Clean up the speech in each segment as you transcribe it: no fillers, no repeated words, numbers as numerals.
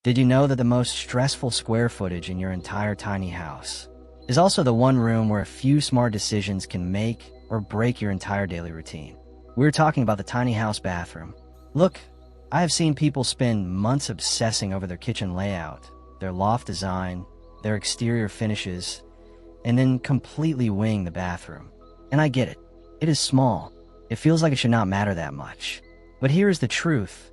Did you know that the most stressful square footage in your entire tiny house is also the one room where a few smart decisions can make or break your entire daily routine? We're talking about the tiny house bathroom. Look, I have seen people spend months obsessing over their kitchen layout, their loft design, their exterior finishes, and then completely wing the bathroom. And I get it. It is small. It feels like it should not matter that much. But here is the truth.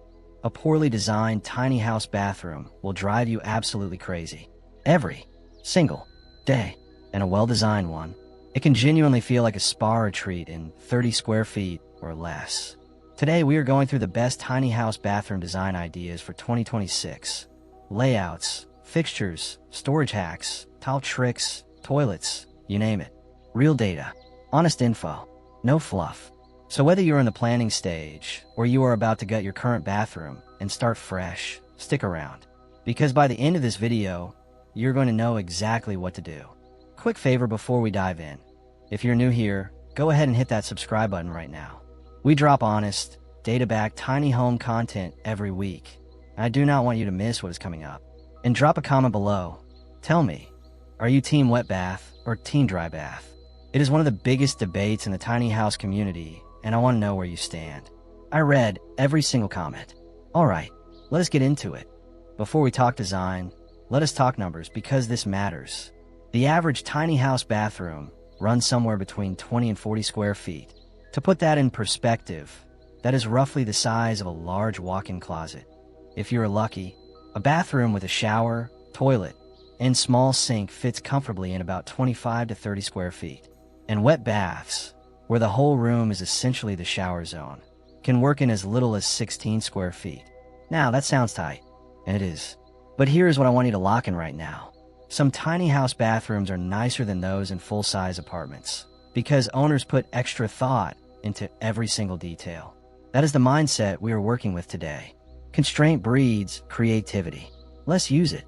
A poorly designed tiny house bathroom will drive you absolutely crazy. Every single day. And a well-designed one, it can genuinely feel like a spa retreat in 30 square feet or less. Today, we are going through the best tiny house bathroom design ideas for 2026. Layouts, fixtures, storage hacks, tile tricks, toilets, you name it. Real data, honest info, no fluff. So whether you're in the planning stage or you are about to gut your current bathroom and start fresh, stick around. Because by the end of this video, you're going to know exactly what to do. Quick favor before we dive in. If you're new here, go ahead and hit that subscribe button right now. We drop honest, data-backed tiny home content every week. I do not want you to miss what is coming up. And drop a comment below. Tell me, are you team wet bath or team dry bath? It is one of the biggest debates in the tiny house community, and I want to know where you stand. I read every single comment. Alright, let us get into it. Before we talk design, let us talk numbers because this matters. The average tiny house bathroom runs somewhere between 20 and 40 square feet. To put that in perspective, that is roughly the size of a large walk-in closet. If you're lucky, a bathroom with a shower, toilet, and small sink fits comfortably in about 25 to 30 square feet. And wet baths, where the whole room is essentially the shower zone, can work in as little as 16 square feet. Now, that sounds tight, and it is. But here's what I want you to lock in right now. Some tiny house bathrooms are nicer than those in full-size apartments because owners put extra thought into every single detail. That is the mindset we are working with today. Constraint breeds creativity. Let's use it.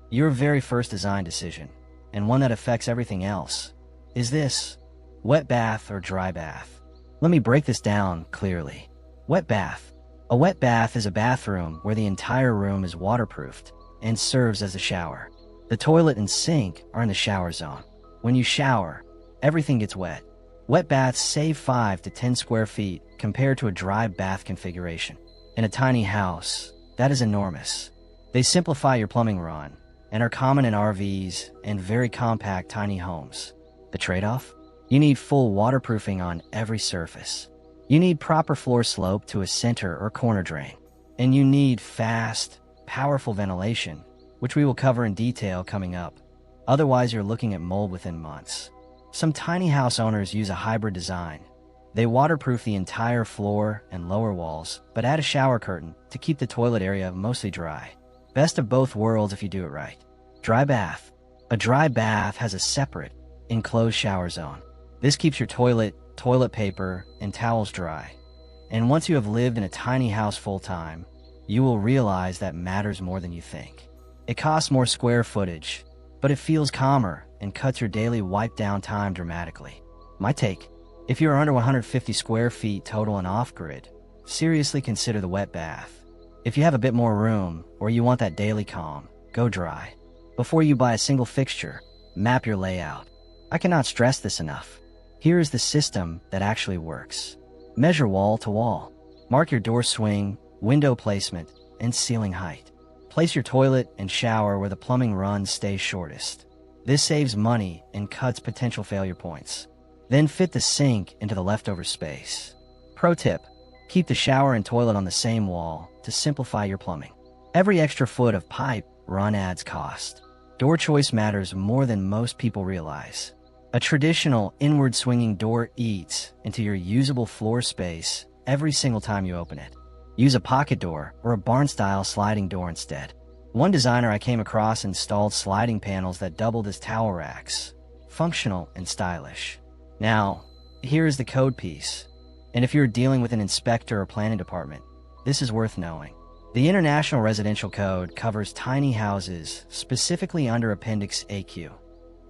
Your very first design decision, and one that affects everything else, is this: wet bath or dry bath? Let me break this down clearly. Wet bath. A wet bath is a bathroom where the entire room is waterproofed and serves as a shower. The toilet and sink are in the shower zone. When you shower, everything gets wet. Wet baths save 5 to 10 square feet compared to a dry bath configuration. In a tiny house, that is enormous. They simplify your plumbing run and are common in RVs and very compact tiny homes. The trade-off? You need full waterproofing on every surface. You need proper floor slope to a center or corner drain. And you need fast, powerful ventilation, which we will cover in detail coming up. Otherwise, you're looking at mold within months. Some tiny house owners use a hybrid design. They waterproof the entire floor and lower walls, but add a shower curtain to keep the toilet area mostly dry. Best of both worlds if you do it right. Dry bath. A dry bath has a separate, enclosed shower zone. This keeps your toilet paper, and towels dry. And once you have lived in a tiny house full-time, you will realize that matters more than you think. It costs more square footage, but it feels calmer and cuts your daily wipe-down time dramatically. My take: if you're under 150 square feet total and off-grid, seriously consider the wet bath. If you have a bit more room, or you want that daily calm, go dry. Before you buy a single fixture, map your layout. I cannot stress this enough. Here is the system that actually works. Measure wall to wall. Mark your door swing, window placement, and ceiling height. Place your toilet and shower where the plumbing run stays shortest. This saves money and cuts potential failure points. Then fit the sink into the leftover space. Pro tip: keep the shower and toilet on the same wall to simplify your plumbing. Every extra foot of pipe run adds cost. Door choice matters more than most people realize. A traditional inward swinging door eats into your usable floor space every single time you open it. Use a pocket door or a barn-style sliding door instead. One designer I came across installed sliding panels that doubled as towel racks. Functional and stylish. Now, here is the code piece. And if you're dealing with an inspector or planning department, this is worth knowing. The International Residential Code covers tiny houses specifically under Appendix AQ.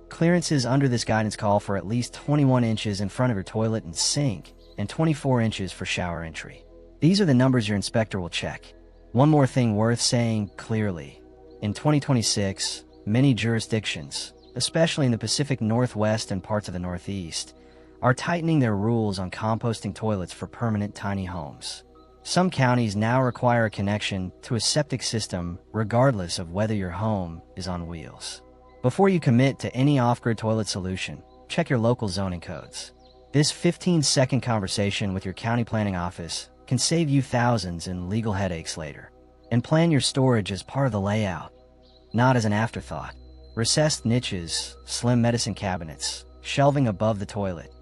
Clearances under this guidance call for at least 21 inches in front of your toilet and sink and 24 inches for shower entry. These are the numbers your inspector will check. One more thing worth saying clearly: In 2026, many jurisdictions, especially in the Pacific Northwest and parts of the Northeast, are tightening their rules on composting toilets for permanent tiny homes. Some counties now require a connection to a septic system regardless of whether your home is on wheels. Before you commit to any off-grid toilet solution, check your local zoning codes. This 15-second conversation with your county planning office can save you thousands in legal headaches later. And plan your storage as part of the layout, not as an afterthought. Recessed niches, slim medicine cabinets, shelving above the toilet.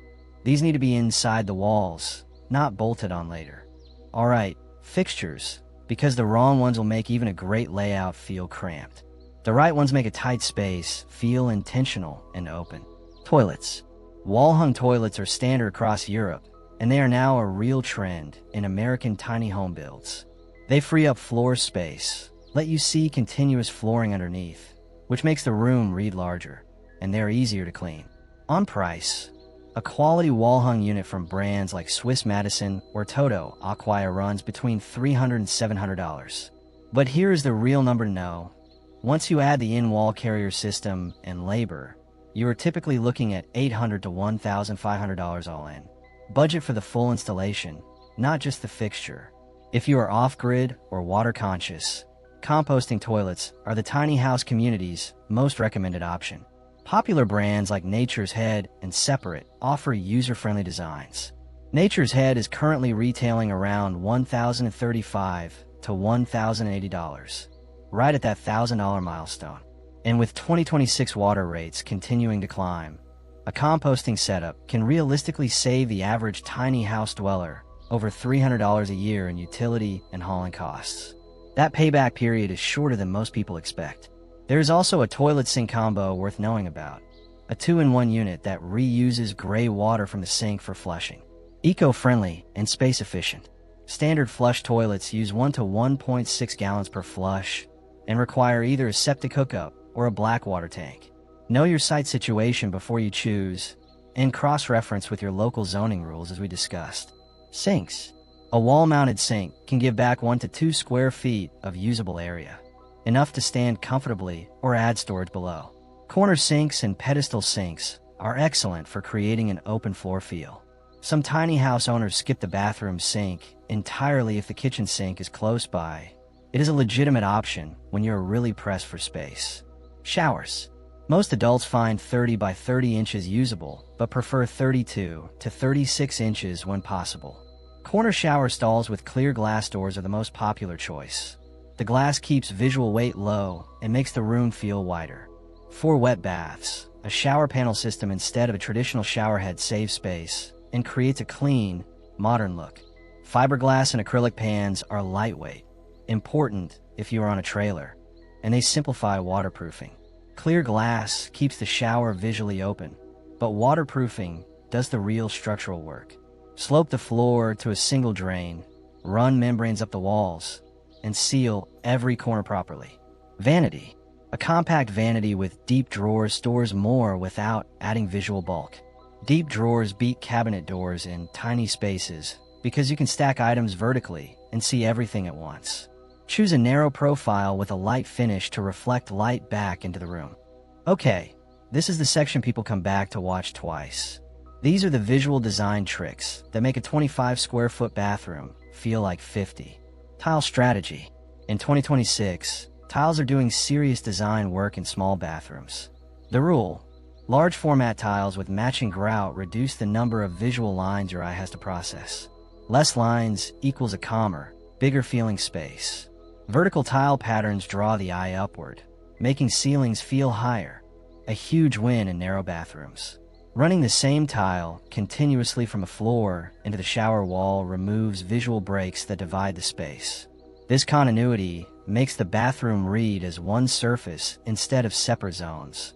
These need to be inside the walls, not bolted on later. Alright, fixtures, because the wrong ones will make even a great layout feel cramped. The right ones make a tight space feel intentional and open. Toilets. Wall-hung toilets are standard across Europe, and they are now a real trend in American tiny home builds. They free up floor space, let you see continuous flooring underneath, which makes the room read larger, and they're easier to clean. On price, a quality wall-hung unit from brands like Swiss Madison or Toto Acquire runs between $300 and $700. But here's the real number to know. Once you add the in-wall carrier system and labor, you are typically looking at $800 to $1,500 all in. Budget for the full installation, not just the fixture. If you are off-grid or water-conscious, composting toilets are the tiny house community's most recommended option. Popular brands like Nature's Head and Separate offer user-friendly designs. Nature's Head is currently retailing around $1,035 to $1,080, right at that $1,000 milestone. And with 2026 water rates continuing to climb, a composting setup can realistically save the average tiny house dweller over $300 a year in utility and hauling costs. That payback period is shorter than most people expect. There is also a toilet sink combo worth knowing about, a 2-in-1 unit that reuses gray water from the sink for flushing. Eco-friendly and space-efficient. Standard flush toilets use 1 to 1.6 gallons per flush and require either a septic hookup or a black water tank. Know your site situation before you choose, and cross-reference with your local zoning rules as we discussed. Sinks. A wall-mounted sink can give back 1 to 2 square feet of usable area, enough to stand comfortably or add storage below. Corner sinks and pedestal sinks are excellent for creating an open floor feel. Some tiny house owners skip the bathroom sink entirely if the kitchen sink is close by. It is a legitimate option when you're really pressed for space. Showers. Most adults find 30 by 30 inches usable, but prefer 32 to 36 inches when possible. Corner shower stalls with clear glass doors are the most popular choice. The glass keeps visual weight low and makes the room feel wider. For wet baths, a shower panel system instead of a traditional shower head saves space and creates a clean, modern look. Fiberglass and acrylic pans are lightweight, important if you are on a trailer, and they simplify waterproofing. Clear glass keeps the shower visually open, but waterproofing does the real structural work. Slope the floor to a single drain, run membranes up the walls, and seal every corner properly. Vanity. A compact vanity with deep drawers stores more without adding visual bulk. Deep drawers beat cabinet doors in tiny spaces because you can stack items vertically and see everything at once. Choose a narrow profile with a light finish to reflect light back into the room. Okay, this is the section people come back to watch twice. These are the visual design tricks that make a 25 square foot bathroom feel like 50. Tile strategy. In 2026, tiles are doing serious design work in small bathrooms. The rule: large format tiles with matching grout reduce the number of visual lines your eye has to process. Less lines equals a calmer, bigger feeling space. Vertical tile patterns draw the eye upward, making ceilings feel higher, a huge win in narrow bathrooms. Running the same tile continuously from a floor into the shower wall removes visual breaks that divide the space. This continuity makes the bathroom read as one surface instead of separate zones.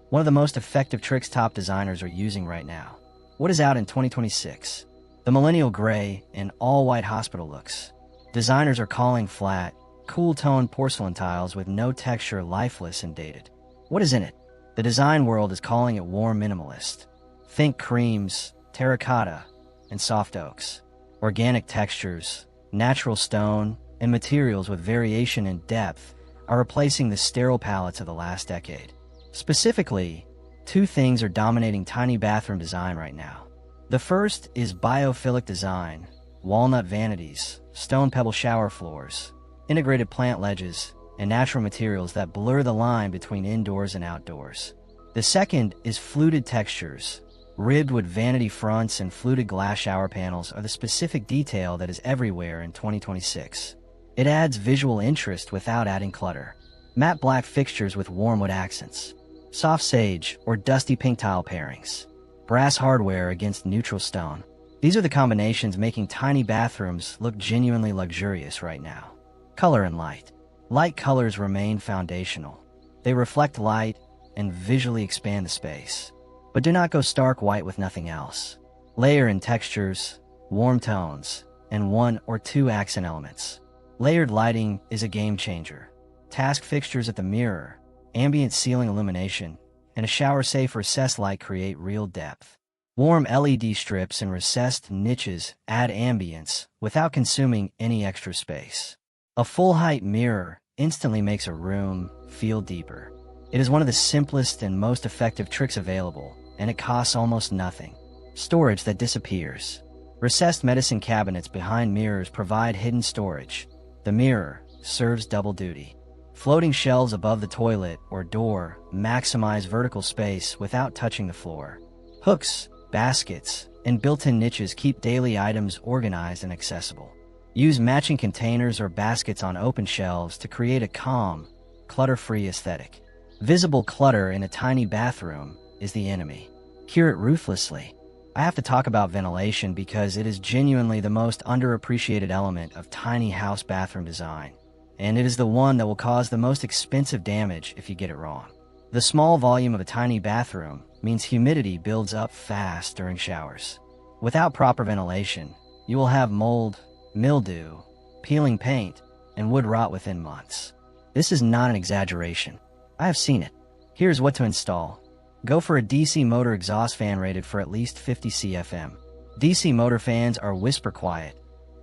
One of the most effective tricks top designers are using right now. What is out in 2026? The millennial gray and all-white hospital looks. Designers are calling flat, cool-toned porcelain tiles with no texture lifeless and dated. What is in it? The design world is calling it warm minimalist. Think creams, terracotta, and soft oaks. Organic textures, natural stone, and materials with variation in depth are replacing the sterile palettes of the last decade. Specifically, two things are dominating tiny bathroom design right now. The first is biophilic design, walnut vanities, stone pebble shower floors, integrated plant ledges, and natural materials that blur the line between indoors and outdoors. The second is fluted textures. Ribbed wood vanity fronts and fluted glass shower panels are the specific detail that is everywhere in 2026. It adds visual interest without adding clutter. Matte black fixtures with warm wood accents. Soft sage or dusty pink tile pairings. Brass hardware against neutral stone. These are the combinations making tiny bathrooms look genuinely luxurious right now. Color and light. Light colors remain foundational. They reflect light and visually expand the space. But do not go stark white with nothing else. Layer in textures, warm tones, and one or two accent elements. Layered lighting is a game changer. Task fixtures at the mirror, ambient ceiling illumination, and a shower-safe recessed light create real depth. Warm LED strips and recessed niches add ambience without consuming any extra space. A full-height mirror instantly makes a room feel deeper. It is one of the simplest and most effective tricks available, and it costs almost nothing. Storage that disappears. Recessed medicine cabinets behind mirrors provide hidden storage. The mirror serves double duty. Floating shelves above the toilet or door maximize vertical space without touching the floor. Hooks, baskets, and built-in niches keep daily items organized and accessible. Use matching containers or baskets on open shelves to create a calm, clutter-free aesthetic. Visible clutter in a tiny bathroom is the enemy. Cure it ruthlessly. I have to talk about ventilation because it is genuinely the most underappreciated element of tiny house bathroom design, and it is the one that will cause the most expensive damage if you get it wrong. The small volume of a tiny bathroom means humidity builds up fast during showers. Without proper ventilation, you will have mold, mildew, peeling paint, and wood rot within months. This is not an exaggeration. I have seen it. Here's what to install. Go for a DC motor exhaust fan rated for at least 50 CFM. DC motor fans are whisper quiet,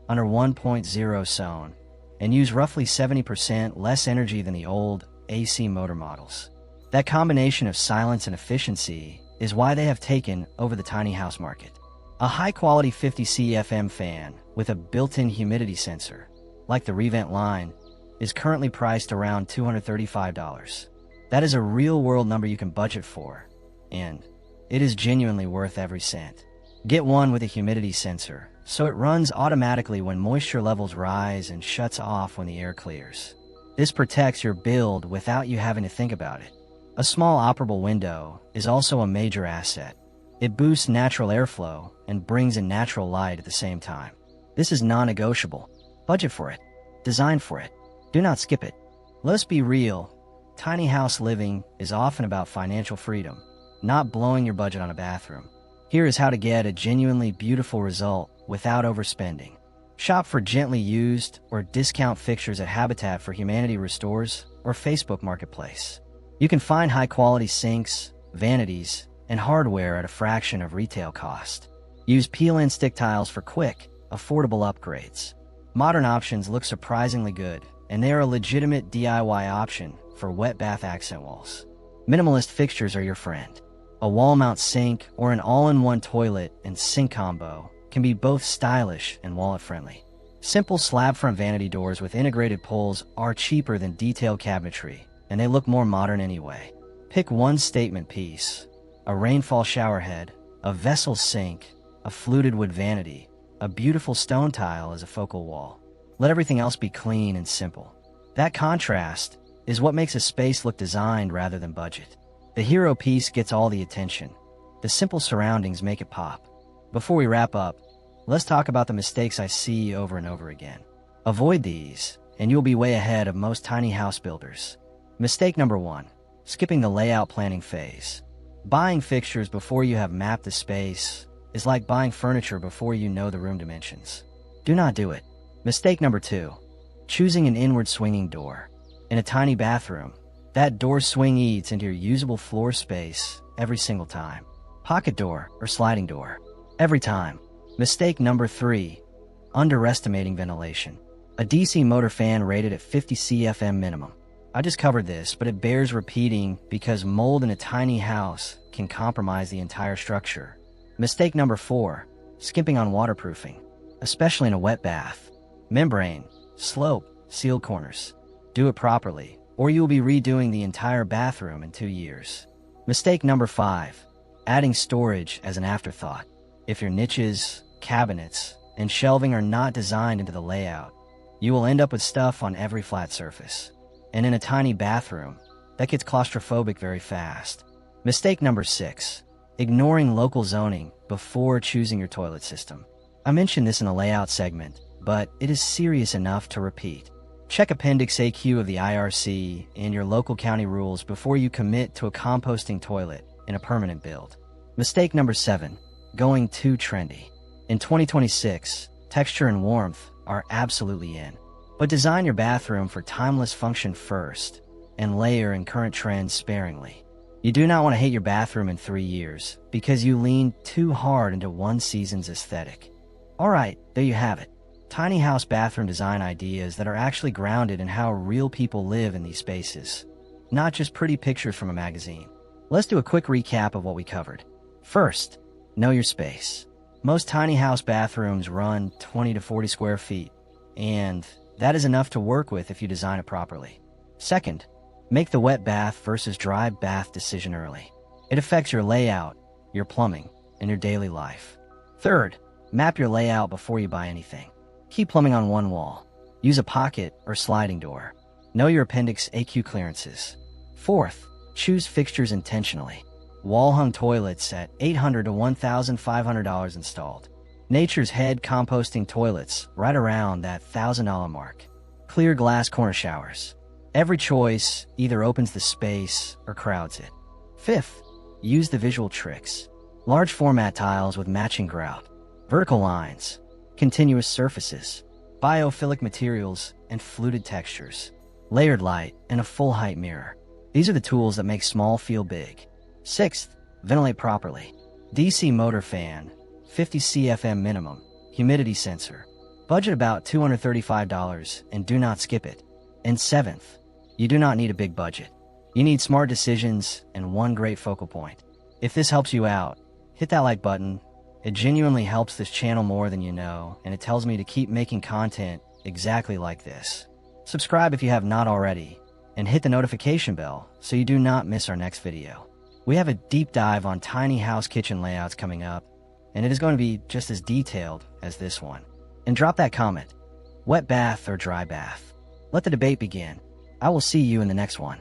under 1.0 SON, and use roughly 70% less energy than the old AC motor models. That combination of silence and efficiency is why they have taken over the tiny house market. A high-quality 50 CFM fan with a built-in humidity sensor, like the Revent line, is currently priced around $235. That is a real-world number you can budget for, and it is genuinely worth every cent. Get one with a humidity sensor, so it runs automatically when moisture levels rise and shuts off when the air clears. This protects your build without you having to think about it. A small operable window is also a major asset. It boosts natural airflow and brings in natural light at the same time. This is non-negotiable. Budget for it. Design for it. Do not skip it. Let's be real. Tiny house living is often about financial freedom, not blowing your budget on a bathroom. Here is how to get a genuinely beautiful result without overspending. Shop for gently used or discount fixtures at Habitat for Humanity Restores or Facebook Marketplace. You can find high-quality sinks, vanities, and hardware at a fraction of retail cost. Use peel-in stick tiles for quick, affordable upgrades. Modern options look surprisingly good, and they are a legitimate DIY option for wet bath accent walls. Minimalist fixtures are your friend. A wall-mount sink or an all-in-one toilet and sink combo can be both stylish and wallet-friendly. Simple slab-front vanity doors with integrated pulls are cheaper than detailed cabinetry, and they look more modern anyway. Pick one statement piece: a rainfall shower head, a vessel sink, a fluted wood vanity, a beautiful stone tile as a focal wall. Let everything else be clean and simple. That contrast is what makes a space look designed rather than budget. The hero piece gets all the attention. The simple surroundings make it pop. Before we wrap up, let's talk about the mistakes I see over and over again. Avoid these, and you'll be way ahead of most tiny house builders. Mistake number 1: skipping the layout planning phase. Buying fixtures before you have mapped the space is like buying furniture before you know the room dimensions. Do not do it. Mistake number 2: choosing an inward swinging door. In a tiny bathroom, that door swing eats into your usable floor space every single time. Pocket door or sliding door. Every time. Mistake number 3: underestimating ventilation. A DC motor fan rated at 50 CFM minimum. I just covered this, but it bears repeating because mold in a tiny house can compromise the entire structure. Mistake number 4, skimping on waterproofing, especially in a wet bath. Membrane, slope, sealed corners. Do it properly, or you will be redoing the entire bathroom in 2 years. Mistake number 5, adding storage as an afterthought. If your niches, cabinets, and shelving are not designed into the layout, you will end up with stuff on every flat surface. And in a tiny bathroom, that gets claustrophobic very fast. Mistake number 6, ignoring local zoning before choosing your toilet system. I mentioned this in the layout segment, but it is serious enough to repeat. Check Appendix AQ of the IRC and your local county rules before you commit to a composting toilet in a permanent build. Mistake number 7, going too trendy. In 2026, texture and warmth are absolutely in. But design your bathroom for timeless function first and layer in current trends sparingly. You do not want to hate your bathroom in 3 years because you leaned too hard into one season's aesthetic. Alright, there you have it. Tiny house bathroom design ideas that are actually grounded in how real people live in these spaces, not just pretty pictures from a magazine. Let's do a quick recap of what we covered. First, know your space. Most tiny house bathrooms run 20 to 40 square feet, and that is enough to work with if you design it properly. Second, make the wet bath versus dry bath decision early. It affects your layout, your plumbing, and your daily life. Third, map your layout before you buy anything. Keep plumbing on one wall. Use a pocket or sliding door. Know your Appendix AQ clearances. Fourth, choose fixtures intentionally. Wall-hung toilets at $800 to $1,500 installed. Nature's Head composting toilets right around that $1,000 mark. Clear glass corner showers. Every choice either opens the space or crowds it. Fifth, use the visual tricks. Large format tiles with matching grout. Vertical lines. Continuous surfaces. Biophilic materials and fluted textures. Layered light and a full height mirror. These are the tools that make small feel big. Sixth, ventilate properly. DC motor fan. 50 CFM minimum, humidity sensor. Budget about $235 and do not skip it. And seventh, you do not need a big budget. You need smart decisions and one great focal point. If this helps you out, hit that like button. It genuinely helps this channel more than you know, and it tells me to keep making content exactly like this. Subscribe if you have not already, and hit the notification bell so you do not miss our next video. We have a deep dive on tiny house kitchen layouts coming up, and it is going to be just as detailed as this one. And drop that comment, wet bath or dry bath. Let the debate begin. I will see you in the next one.